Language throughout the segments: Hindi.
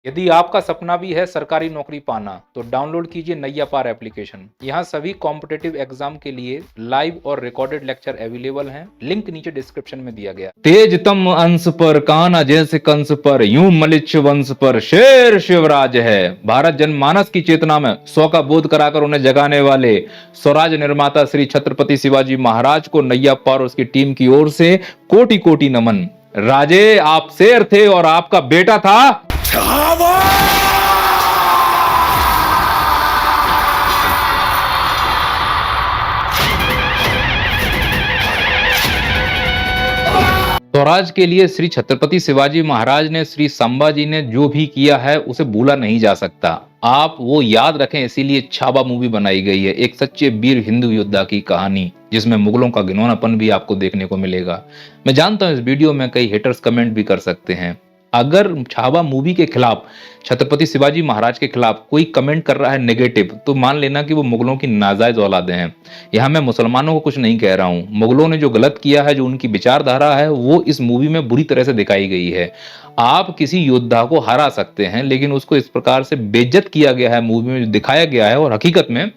यदि आपका सपना भी है सरकारी नौकरी पाना, तो डाउनलोड कीजिए नैया पार एप्लीकेशन। यहाँ सभी कॉम्पिटिटिव एग्जाम के लिए लाइव और रिकॉर्डेड लेक्चर अवेलेबल हैं। लिंक नीचे डिस्क्रिप्शन में दिया गया। तेज तम अंश पर कान्हा जैसे कंस पर, यूं मलिच्छ वंश पर शेर शिवराज है। भारत जनमानस की चेतना में 100 का बोध कराकर उन्हें जगाने वाले स्वराज निर्माता श्री छत्रपति शिवाजी महाराज को नैया पार और उसकी टीम की ओर से कोटि कोटि नमन। राजे, आप शेर थे और आपका बेटा था स्वराज के लिए श्री छत्रपति शिवाजी महाराज ने, श्री संभाजी ने जो भी किया है उसे भूला नहीं जा सकता। आप वो याद रखें, इसीलिए छावा मूवी बनाई गई है, एक सच्चे वीर हिंदू योद्धा की कहानी, जिसमें मुगलों का घिनौनापन भी आपको देखने को मिलेगा। मैं जानता हूं इस वीडियो में कई हेटर्स कमेंट भी कर सकते हैं। अगर छावा मूवी के खिलाफ, छत्रपति शिवाजी महाराज के खिलाफ कोई कमेंट कर रहा है नेगेटिव, तो मान लेना कि वो मुगलों की नाजायज औलादे हैं। यहां मैं मुसलमानों को कुछ नहीं कह रहा हूं। मुगलों ने जो गलत किया है, जो उनकी विचारधारा है, वो इस मूवी में बुरी तरह से दिखाई गई है। आप किसी योद्धा को हरा सकते हैं, लेकिन उसको इस प्रकार से बेइज्जत किया गया है मूवी में, जो दिखाया गया है। और हकीकत में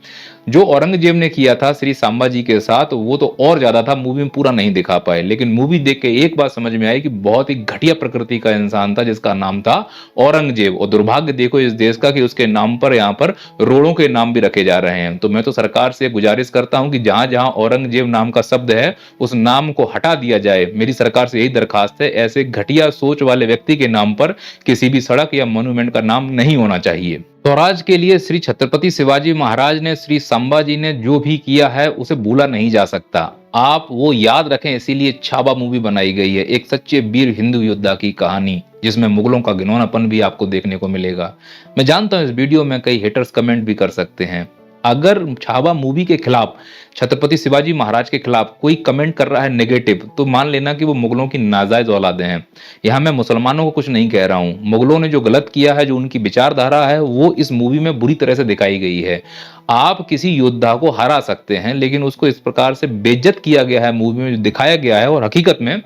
जो औरंगजेब ने किया था श्री संभाजी के साथ, वो तो और ज्यादा था, मूवी में पूरा नहीं दिखा पाए। लेकिन मूवी देख के एक बात समझ में आई कि बहुत ही घटिया प्रकृति का इंसान था, जिसका नाम था औरंगजेब। और दुर्भाग्य देखो इस देश का कि उसके नाम पर यहाँ पर रोड़ों के नाम भी रखे जा रहे हैं। तो मैं तो सरकार से गुजारिश करता हूं कि जहां जहां औरंगजेब नाम का शब्द है, उस नाम को हटा दिया जाए। मेरी सरकार से यही दरखास्त है। ऐसे घटिया सोच वाले व्यक्ति के नाम पर किसी भी सड़क या मोन्यूमेंट का नाम नहीं होना चाहिए। स्वराज के लिए श्री छत्रपति शिवाजी महाराज ने, श्री संभाजी ने जो भी किया है उसे भूला नहीं जा सकता। आप वो याद रखें, इसीलिए छावा मूवी बनाई गई है, एक सच्चे वीर हिंदू योद्धा की कहानी, जिसमें मुगलों का घिनौनापन भी आपको देखने को मिलेगा। मैं जानता हूं इस वीडियो में कई हेटर्स कमेंट भी कर सकते हैं। अगर छावा मूवी के खिलाफ, छत्रपति शिवाजी महाराज के खिलाफ कोई कमेंट कर रहा है नेगेटिव, तो मान लेना कि वो मुगलों की नाजायज औलादे हैं। यहां मैं मुसलमानों को कुछ नहीं कह रहा हूं। मुगलों ने जो गलत किया है, जो उनकी विचारधारा है, वो इस मूवी में बुरी तरह से दिखाई गई है। आप किसी योद्धा को हरा सकते हैं, लेकिन उसको इस प्रकार से बेइज्जत किया गया है मूवी में, जो दिखाया गया है। और हकीकत में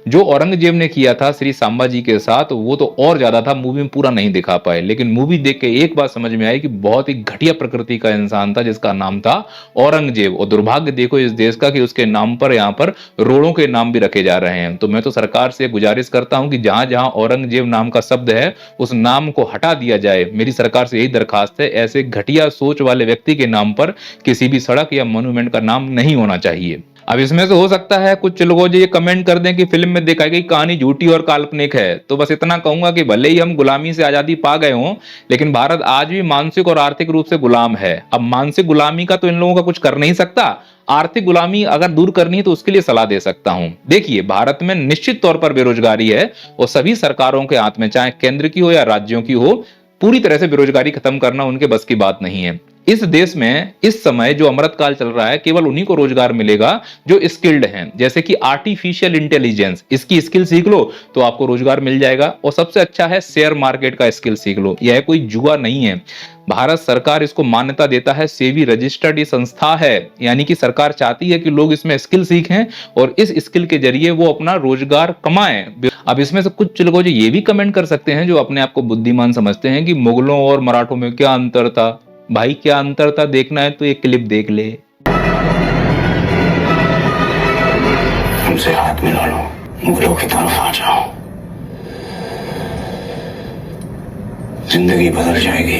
जो औरंगजेब ने किया था श्री संभाजी के साथ, वो तो और ज्यादा था, मूवी में पूरा नहीं दिखा पाए। लेकिन मूवी देख के एक बात समझ में आई कि बहुत ही घटिया प्रकृति का इंसान था, जिसका नाम था औरंगजेब। और दुर्भाग्य देखो इस देश का कि उसके नाम पर यहाँ पर रोड़ों के नाम भी रखे जा रहे हैं। तो मैं तो सरकार से गुजारिश करता हूं कि जहां जहां औरंगजेब नाम का शब्द है, उस नाम को हटा दिया जाए। मेरी सरकार से यही दरखास्त है। ऐसे घटिया सोच वाले व्यक्ति के नाम पर किसी भी सड़क या मोन्यूमेंट का नाम नहीं होना चाहिए। अब इसमें से हो सकता है कुछ लोगों ये कमेंट कर दें कि फिल्म में दिखाई गई कहानी झूठी और काल्पनिक है। तो बस इतना कहूंगा कि भले ही हम गुलामी से आजादी पा गए हों, लेकिन भारत आज भी मानसिक और आर्थिक रूप से गुलाम है। अब मानसिक गुलामी का तो इन लोगों का कुछ कर नहीं सकता, आर्थिक गुलामी अगर दूर करनी है तो उसके लिए सलाह दे सकता हूं। देखिए, भारत में निश्चित तौर पर बेरोजगारी है, और सभी सरकारों के हाथ में, चाहे केंद्र की हो या राज्यों की हो, पूरी तरह से बेरोजगारी खत्म करना उनके बस की बात नहीं है। इस देश में इस समय जो अमृतकाल चल रहा है, केवल उन्हीं को रोजगार मिलेगा जो स्किल्ड हैं। जैसे कि आर्टिफिशियल इंटेलिजेंस, इसकी स्किल सीख लो तो आपको रोजगार मिल जाएगा। और सबसे अच्छा है शेयर मार्केट का स्किल सीख लो। यह कोई जुआ नहीं है, भारत सरकार इसको मान्यता देता है, सेबी रजिस्टर्ड ये संस्था है। यानी कि सरकार चाहती है कि लोग इसमें स्किल सीखें और इस स्किल के जरिए वो अपना रोजगार कमाएं। अब इसमें से कुछ लोग जो ये भी कमेंट कर सकते हैं, जो अपने आप को बुद्धिमान समझते हैं, कि मुगलों और मराठों में क्या अंतर था। भाई, क्या अंतर था देखना है तो एक क्लिप देख ले। उनसे हाथ मिला लो, मुगलों की तरफ आ जाओ, जिंदगी बदल जाएगी।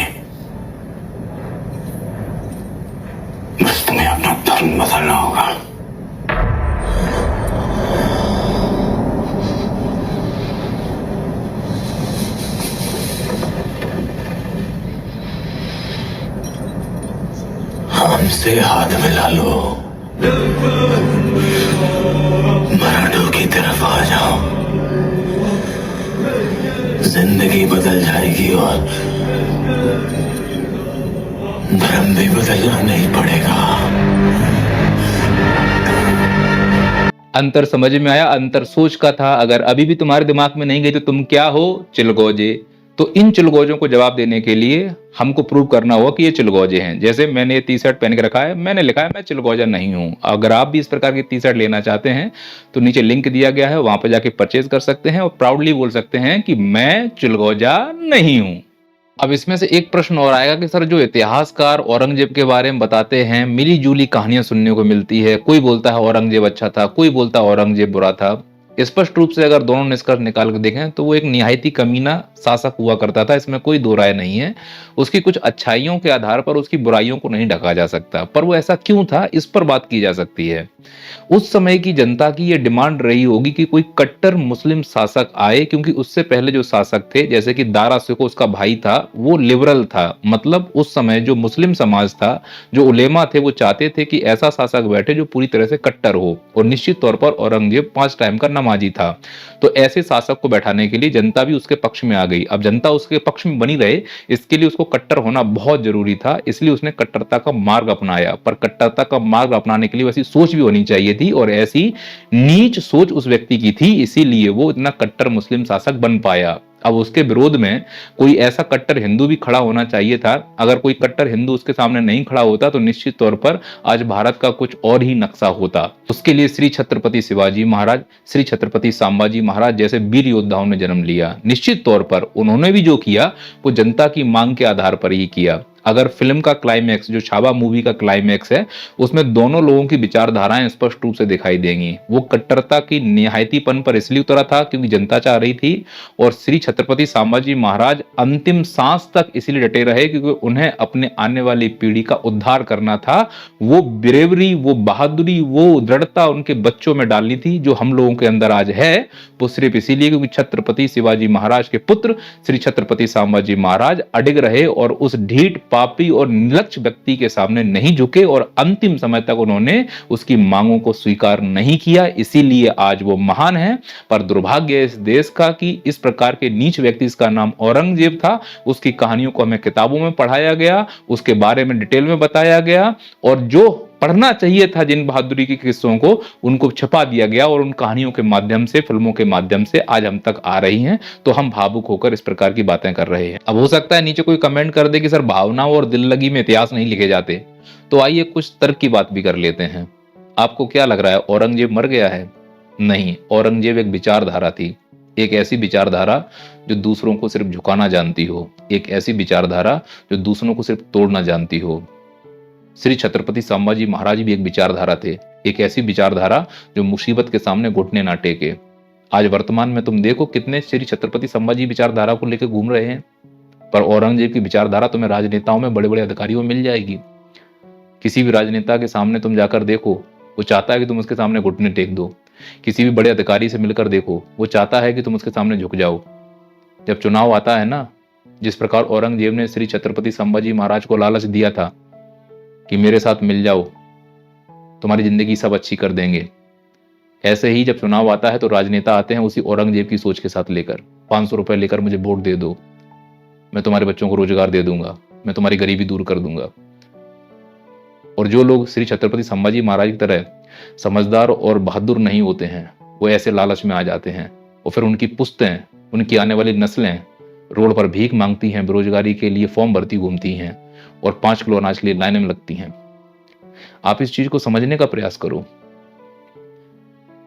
बस तुम्हें अपना धर्म बदलना होगा। हमसे हाथ मिला लो, मराठों की तरफ आ जाओ, जिंदगी बदल जाएगी और धर्म भी बदलना नहीं पड़ेगा। अंतर समझ में आया? अंतर सोच का था। अगर अभी भी तुम्हारे दिमाग में नहीं गई तो तुम क्या हो? चिलगोजे। तो इन चिलगोजों को जवाब देने के लिए हमको प्रूव करना होगा कि ये चिलगोजे हैं। जैसे मैंने ये टी शर्ट पहन के रखा है, मैंने लिखा है मैं चिलगोजा नहीं हूं। अगर आप भी इस प्रकार की टी शर्ट लेना चाहते हैं तो नीचे लिंक दिया गया है, वहां पर जाके परचेज कर सकते हैं और प्राउडली बोल सकते हैं कि मैं चिलगोजा नहीं हूं। अब इसमें से एक प्रश्न और आएगा कि सर जो इतिहासकार औरंगजेब के बारे में बताते हैं, मिली-जुली कहानियां सुनने को मिलती है। कोई बोलता है औरंगजेब अच्छा था, कोई बोलता है औरंगजेब बुरा था। स्पष्ट रूप से अगर दोनों निष्कर्ष निकाल कर देखें तो वो एक निहायती कमीना शासक हुआ करता था, इसमें कोई दो राय नहीं है। उसकी कुछ अच्छाइयों के आधार पर उसकी बुराइयों को नहीं ढका जा सकता, पर वो ऐसा क्यों था इस पर बात की जा सकती है। उस समय की जनता की ये डिमांड रही होगी कि कोई कट्टर मुस्लिम शासक आए, क्योंकि उससे पहले जो शासक थे जैसे कि दारा सिकों उसका भाई था, वो लिबरल था। मतलब उस समय जो मुस्लिम समाज था, जो उलेमा थे, वो चाहते थे कि ऐसा शासक बैठे जो पूरी तरह से कट्टर हो। और निश्चित तौर पर औरंगजेब 5 टाइम का नमाजी था, तो ऐसे शासक को बैठाने के लिए जनता भी उसके पक्ष में आ गई। अब जनता उसके पक्ष में बनी रहे, इसके लिए उसको कट्टर होना बहुत जरूरी था, इसलिए उसने कट्टरता का मार्ग अपनाया। पर कट्टरता का मार्ग अपनाने के लिए वैसी सोच भी होनी चाहिए थी, और ऐसी नीच सोच उस व्यक्ति की थी, इसीलिए वो इतना कट्टर मुस्लिम शासक बन पाया। अब उसके विरोध में कोई ऐसा कट्टर हिंदू भी खड़ा होना चाहिए था। अगर कोई कट्टर हिंदू उसके सामने नहीं खड़ा होता तो निश्चित तौर पर आज भारत का कुछ और ही नक्शा होता। उसके लिए श्री छत्रपति शिवाजी महाराज, श्री छत्रपति संभाजी महाराज जैसे वीर योद्धाओं ने जन्म लिया। निश्चित तौर पर उन्होंने भी जो किया वो जनता की मांग के आधार पर ही किया। अगर फिल्म का क्लाइमैक्स, जो छावा मूवी का क्लाइमैक्स है, उसमें दोनों लोगों की विचारधाराएं स्पष्ट रूप से दिखाई देंगी। वो कट्टरता की निहायतीपन पर इसलिए उतरा था क्योंकि जनता चाह रही थी, और श्री छत्रपति संभाजी महाराज अंतिम सांस तक इसलिए डटे रहे क्योंकि उन्हें अपने आने वाली पीढ़ी का उद्धार करना था। वो ब्रेवरी, वो बहादुरी, वो दृढ़ता उनके बच्चों में डालनी थी जो हम लोगों के अंदर आज है। वो सिर्फ इसीलिए क्योंकि छत्रपति शिवाजी महाराज के पुत्र श्री छत्रपति संभाजी महाराज अडिग रहे और उस ढीठ, पापी और निर्लज्ज व्यक्ति के सामने नहीं झुके, और अंतिम समय तक उन्होंने उसकी मांगों को स्वीकार नहीं किया। इसीलिए आज वो महान है। पर दुर्भाग्य इस देश का कि इस प्रकार के नीच व्यक्ति, इसका नाम औरंगजेब था, उसकी कहानियों को हमें किताबों में पढ़ाया गया, उसके बारे में डिटेल में बताया गया, और जो पढ़ना चाहिए था जिन बहादुरी के किस्सों को, उनको छुपा दिया गया, और उन कहानियों के माध्यम से, फिल्मों के माध्यम से आज हम तक आ रही हैं। तो हम भावुक होकर इस प्रकार की बातें कर रहे हैं। अब हो सकता है नीचे कोई कमेंट कर दे कि सर भावनाओं और दिल लगी में इतिहास नहीं लिखे जाते, तो आइए कुछ तर्क की बात भी कर लेते हैं। आपको क्या लग रहा है, औरंगजेब मर गया है? नहीं, औरंगजेब एक विचारधारा थी। एक ऐसी विचारधारा जो दूसरों को सिर्फ झुकाना जानती हो, एक ऐसी विचारधारा जो दूसरों को सिर्फ तोड़ना जानती हो। श्री छत्रपति संभाजी महाराज भी एक विचारधारा थे, एक ऐसी विचारधारा जो मुसीबत के सामने घुटने ना टेके। आज वर्तमान में तुम देखो कितने श्री छत्रपति संभाजी विचारधारा को लेकर घूम रहे हैं, पर औरंगजेब की विचारधारा तुम्हें राजनेताओं में, बड़े बड़े अधिकारियों में मिल जाएगी। किसी भी राजनेता के सामने तुम जाकर देखो, वो चाहता है कि तुम उसके सामने घुटने टेक दो। किसी भी बड़े अधिकारी से मिलकर देखो, वो चाहता है कि तुम उसके सामने झुक जाओ। जब चुनाव आता है ना, जिस प्रकार औरंगजेब ने श्री छत्रपति संभाजी महाराज को लालच दिया था कि मेरे साथ मिल जाओ, तुम्हारी जिंदगी सब अच्छी कर देंगे, ऐसे ही जब चुनाव आता है तो राजनेता आते हैं उसी औरंगजेब की सोच के साथ लेकर, 500 रुपए लेकर मुझे वोट दे दो, मैं तुम्हारे बच्चों को रोजगार दे दूंगा, मैं तुम्हारी गरीबी दूर कर दूंगा। और जो लोग श्री छत्रपति संभाजी महाराज की तरह समझदार और बहादुर नहीं होते हैं, वो ऐसे लालच में आ जाते हैं, और फिर उनकी पुश्तें, उनकी आने वाली नस्लें रोड पर भीख मांगती हैं, बेरोजगारी के लिए फॉर्म भरती घूमती हैं, और 5 किलो अनाज के लिए लाइन में लगती हैं। आप इस चीज को समझने का प्रयास करो।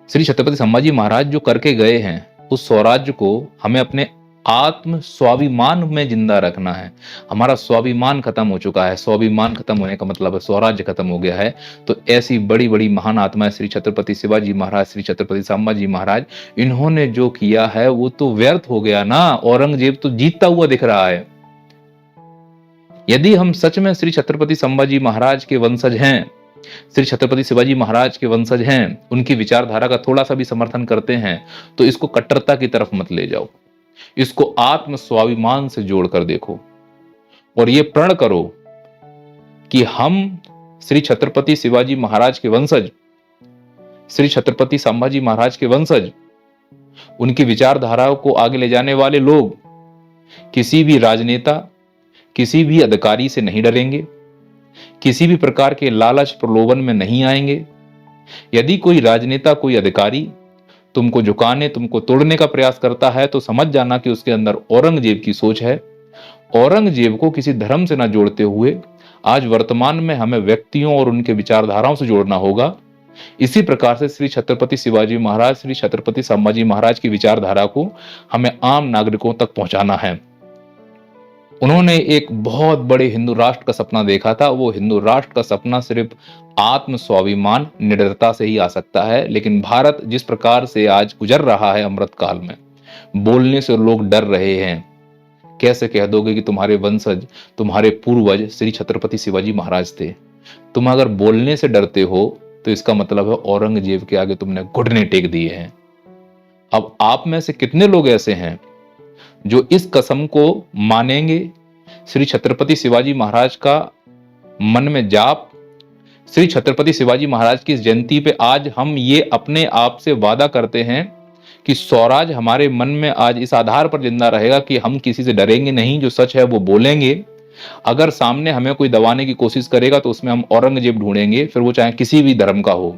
श्री छत्रपति संभाजी महाराज जो करके गए हैं, उस स्वराज्य को हमें अपने आत्म स्वाभिमान में जिंदा रखना है। हमारा स्वाभिमान खत्म हो चुका है। स्वाभिमान खत्म होने का मतलब है स्वराज्य खत्म हो गया है। तो ऐसी बड़ी बड़ी महान आत्माएं श्री छत्रपति शिवाजी महाराज, श्री छत्रपति संभाजी महाराज, इन्होंने जो किया है वो तो व्यर्थ हो गया ना। औरंगजेब तो जीतता हुआ दिख रहा है। यदि हम सच में श्री छत्रपति संभाजी महाराज के वंशज हैं, श्री छत्रपति शिवाजी महाराज के वंशज हैं, उनकी विचारधारा का थोड़ा सा भी समर्थन करते हैं, तो इसको कट्टरता की तरफ मत ले जाओ, इसको आत्म स्वाभिमान से जोड़कर देखो, और ये प्रण करो कि हम श्री छत्रपति शिवाजी महाराज के वंशज, श्री छत्रपति संभाजी महाराज के वंशज, उनकी विचारधाराओं को आगे ले जाने वाले लोग किसी भी राजनेता, किसी भी अधिकारी से नहीं डरेंगे, किसी भी प्रकार के लालच प्रलोभन में नहीं आएंगे। यदि कोई राजनेता, कोई अधिकारी तुमको झुकाने, तुमको तोड़ने का प्रयास करता है, तो समझ जाना कि उसके अंदर औरंगजेब की सोच है। औरंगजेब को किसी धर्म से ना जोड़ते हुए आज वर्तमान में हमें व्यक्तियों और उनके विचारधाराओं से जोड़ना होगा। इसी प्रकार से श्री छत्रपति शिवाजी महाराज, श्री छत्रपति संभाजी महाराज की विचारधारा को हमें आम नागरिकों तक पहुंचाना है। उन्होंने एक बहुत बड़े हिंदू राष्ट्र का सपना देखा था। वो हिंदू राष्ट्र का सपना सिर्फ आत्म स्वाभिमान निडरता से ही आ सकता है। लेकिन भारत जिस प्रकार से आज गुजर रहा है अमृत काल में, बोलने से लोग डर रहे हैं। कैसे कह दोगे कि तुम्हारे वंशज, तुम्हारे पूर्वज श्री छत्रपति शिवाजी महाराज थे? तुम अगर बोलने से डरते हो तो इसका मतलब है औरंगजेब के आगे तुमने घुटने टेक दिए हैं। अब आप में से कितने लोग ऐसे हैं जो इस कसम को मानेंगे? श्री छत्रपति शिवाजी महाराज का मन में जाप, श्री छत्रपति शिवाजी महाराज की इस जयंती पे आज हम ये अपने आप से वादा करते हैं कि स्वराज हमारे मन में आज इस आधार पर जिंदा रहेगा कि हम किसी से डरेंगे नहीं, जो सच है वो बोलेंगे। अगर सामने हमें कोई दबाने की कोशिश करेगा तो उसमें हम औरंगजेब ढूंढेंगे, फिर वो चाहे किसी भी धर्म का हो,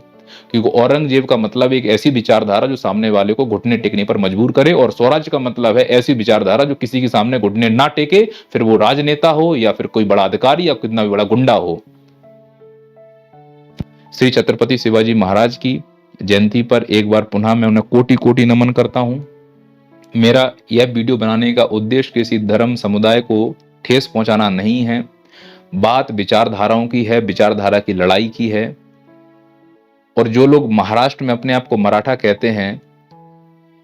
क्योंकि औरंगजेब का मतलब एक ऐसी विचारधारा जो सामने वाले को घुटने टेकने पर मजबूर करे, और स्वराज का मतलब है ऐसी विचारधारा जो किसी के सामने घुटने ना टेके, फिर वो राजनेता हो या फिर कोई बड़ा अधिकारी या कितना भी बड़ा गुंडा हो। श्री छत्रपति शिवाजी महाराज की जयंती पर एक बार पुनः मैं उन्हें कोटि कोटि नमन करता हूं। मेरा यह वीडियो बनाने का उद्देश्य किसी धर्म समुदाय को ठेस पहुंचाना नहीं है। बात विचारधाराओं की है, विचारधारा की लड़ाई की है। और जो लोग महाराष्ट्र में अपने आप को मराठा कहते हैं,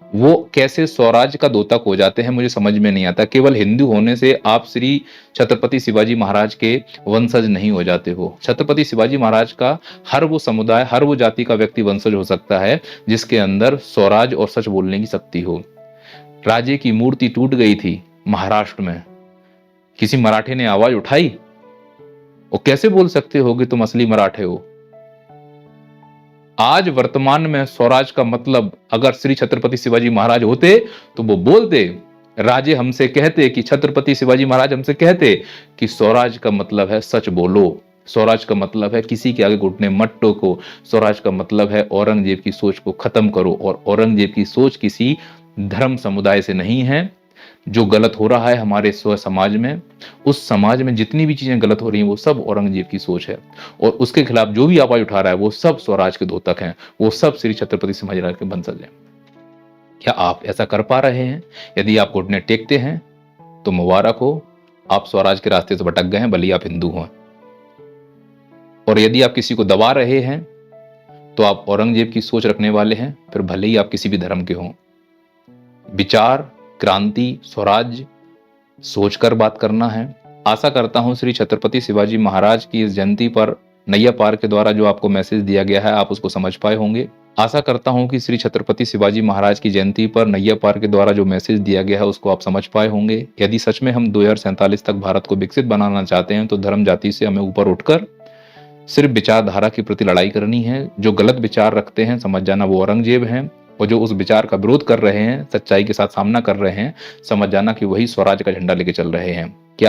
वो कैसे स्वराज का द्योतक हो जाते हैं, मुझे समझ में नहीं आता। केवल हिंदू होने से आप श्री छत्रपति शिवाजी महाराज के वंशज नहीं हो जाते हो। छत्रपति शिवाजी महाराज का हर वो समुदाय, हर वो जाति का व्यक्ति वंशज हो सकता है जिसके अंदर स्वराज और सच बोलने की शक्ति हो। राजे की मूर्ति टूट गई थी महाराष्ट्र में, किसी मराठे ने आवाज उठाई? वो कैसे बोल सकते हो कि तुम असली मराठे हो? आज वर्तमान में स्वराज का मतलब अगर श्री छत्रपति शिवाजी महाराज होते तो वो बोलते, राजे हमसे कहते कि छत्रपति शिवाजी महाराज हमसे कहते कि स्वराज का मतलब है सच बोलो, स्वराज का मतलब है किसी के आगे घुटने मत टोको, स्वराज का मतलब है औरंगजेब की सोच को खत्म करो। और औरंगजेब की सोच किसी धर्म समुदाय से नहीं है। जो गलत हो रहा है हमारे स्व समाज में, उस समाज में जितनी भी चीजें गलत हो रही हैं वो सब औरंगजेब की सोच है। और उसके खिलाफ जो भी आवाज उठा रहा है वो सब स्वराज के द्योतक हैं, वो सब श्री छत्रपति शिवाजी महाराज के वंशज हैं। क्या आप ऐसा कर पा रहे हैं? यदि आप घुटने टेकते हैं तो मुबारक हो, आप स्वराज के रास्ते से भटक गए हैं, भले ही आप हिंदू हों। और यदि आप किसी को दबा रहे हैं तो आप औरंगजेब की सोच रखने वाले हैं, फिर भले ही आप किसी भी धर्म के हों। विचार, क्रांति, स्वराज सोचकर बात करना है। आशा करता हूं श्री छत्रपति शिवाजी महाराज की इस जयंती पर नैया पार के द्वारा जो आपको मैसेज दिया गया है आप उसको समझ पाए होंगे। आशा करता हूं कि श्री छत्रपति शिवाजी महाराज की जयंती पर नैया पार के द्वारा जो मैसेज दिया गया है उसको आप समझ पाए होंगे। यदि सच में हम 2047 तक भारत को विकसित बनाना चाहते हैं तो धर्म जाति से हमें ऊपर उठकर सिर्फ विचारधारा के प्रति लड़ाई करनी है। जो गलत विचार रखते हैं समझ जाना वो औरंगजेब हैं, और जो उस विचार का विरोध कर रहे हैं, सच्चाई के साथ सामना कर रहे हैं, समझ जाना कि वही स्वराज का झंडा लेके चल रहे हैं। क्या